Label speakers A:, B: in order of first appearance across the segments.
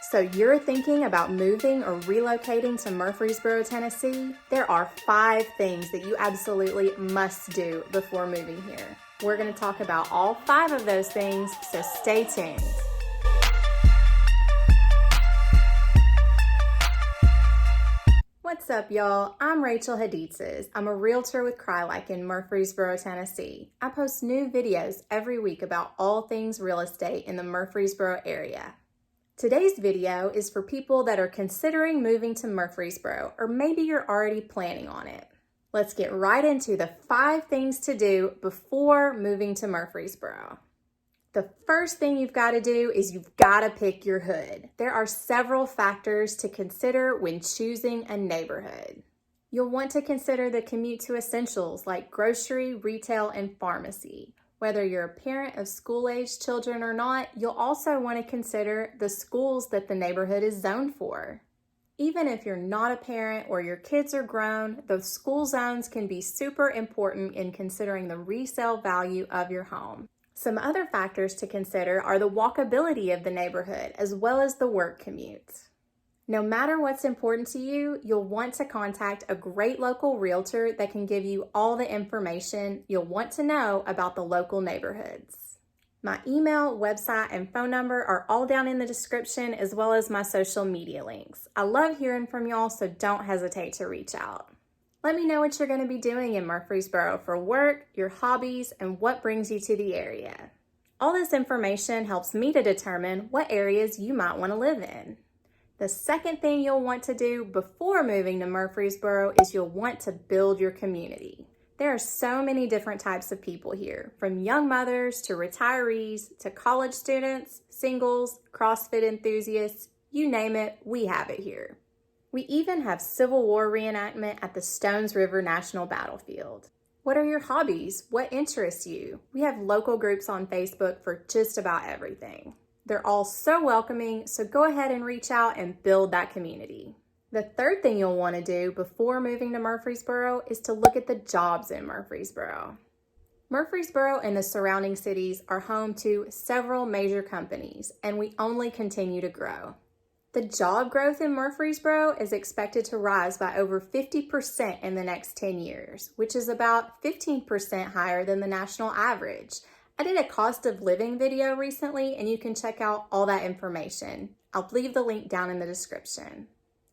A: So you're thinking about moving or relocating to Murfreesboro, Tennessee? There are 5 things that you absolutely must do before moving here. We're going to talk about all 5 of those things, so stay tuned. What's up, y'all? I'm Rachel Haditzes. I'm a realtor with Crylike in Murfreesboro, Tennessee. I post new videos every week about all things real estate in the Murfreesboro area. Today's video is for people that are considering moving to Murfreesboro, or maybe you're already planning on it. Let's get right into the 5 things to do before moving to Murfreesboro. The first thing you've got to do is you've got to pick your hood. There are several factors to consider when choosing a neighborhood. You'll want to consider the commute to essentials like grocery, retail, and pharmacy. Whether you're a parent of school-aged children or not, you'll also want to consider the schools that the neighborhood is zoned for. Even if you're not a parent or your kids are grown, those school zones can be super important in considering the resale value of your home. Some other factors to consider are the walkability of the neighborhood as well as the work commute. No matter what's important to you, you'll want to contact a great local realtor that can give you all the information you'll want to know about the local neighborhoods. My email, website, and phone number are all down in the description, as well as my social media links. I love hearing from y'all, so don't hesitate to reach out. Let me know what you're going to be doing in Murfreesboro for work, your hobbies, and what brings you to the area. All this information helps me to determine what areas you might want to live in. The second thing you'll want to do before moving to Murfreesboro is you'll want to build your community. There are so many different types of people here, from young mothers to retirees to college students, singles, CrossFit enthusiasts, you name it, we have it here. We even have Civil War reenactment at the Stones River National Battlefield. What are your hobbies? What interests you? We have local groups on Facebook for just about everything. They're all so welcoming, so go ahead and reach out and build that community. The third thing you'll want to do before moving to Murfreesboro is to look at the jobs in Murfreesboro. Murfreesboro and the surrounding cities are home to several major companies, and we only continue to grow. The job growth in Murfreesboro is expected to rise by over 50% in the next 10 years, which is about 15% higher than the national average. I did a cost of living video recently, and you can check out all that information. I'll leave the link down in the description.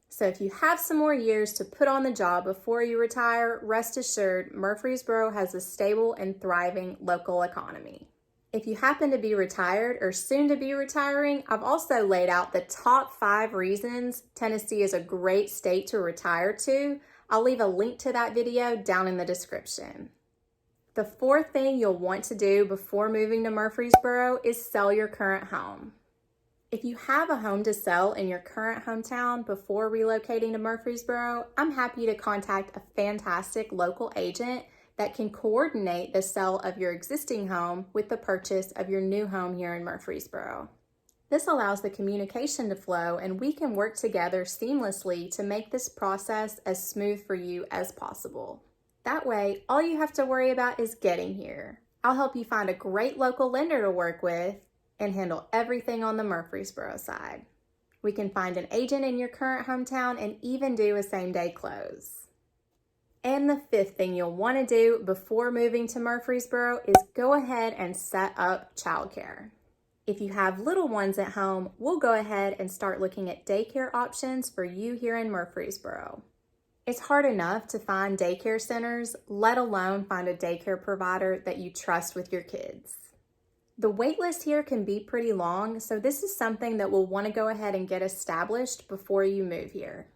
A: So if you have some more years to put on the job before you retire, rest assured Murfreesboro has a stable and thriving local economy. If you happen to be retired or soon to be retiring, I've also laid out the top 5 reasons Tennessee is a great state to retire to. I'll leave a link to that video down in the description. The fourth thing you'll want to do before moving to Murfreesboro is sell your current home. If you have a home to sell in your current hometown before relocating to Murfreesboro, I'm happy to contact a fantastic local agent that can coordinate the sale of your existing home with the purchase of your new home here in Murfreesboro. This allows the communication to flow, and we can work together seamlessly to make this process as smooth for you as possible. That way, all you have to worry about is getting here. I'll help you find a great local lender to work with and handle everything on the Murfreesboro side. We can find an agent in your current hometown and even do a same-day close. And the fifth thing you'll want to do before moving to Murfreesboro is go ahead and set up childcare. If you have little ones at home, we'll go ahead and start looking at daycare options for you here in Murfreesboro. It's hard enough to find daycare centers, let alone find a daycare provider that you trust with your kids. The wait list here can be pretty long, so this is something that we'll want to go ahead and get established before you move here.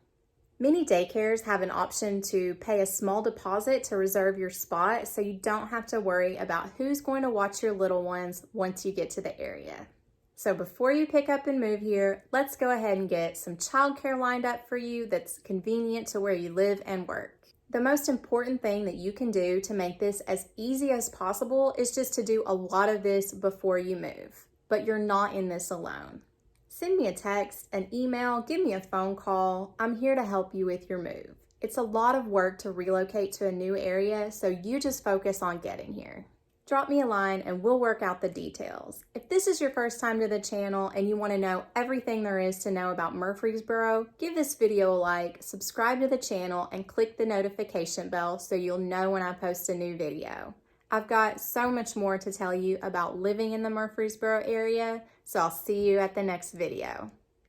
A: Many daycares have an option to pay a small deposit to reserve your spot, so you don't have to worry about who's going to watch your little ones once you get to the area. So before you pick up and move here, let's go ahead and get some childcare lined up for you that's convenient to where you live and work. The most important thing that you can do to make this as easy as possible is just to do a lot of this before you move. But you're not in this alone. Send me a text, an email, give me a phone call. I'm here to help you with your move. It's a lot of work to relocate to a new area, so you just focus on getting here. Drop me a line and we'll work out the details. If this is your first time to the channel and you want to know everything there is to know about Murfreesboro, give this video a like, subscribe to the channel, and click the notification bell so you'll know when I post a new video. I've got so much more to tell you about living in the Murfreesboro area, so I'll see you at the next video.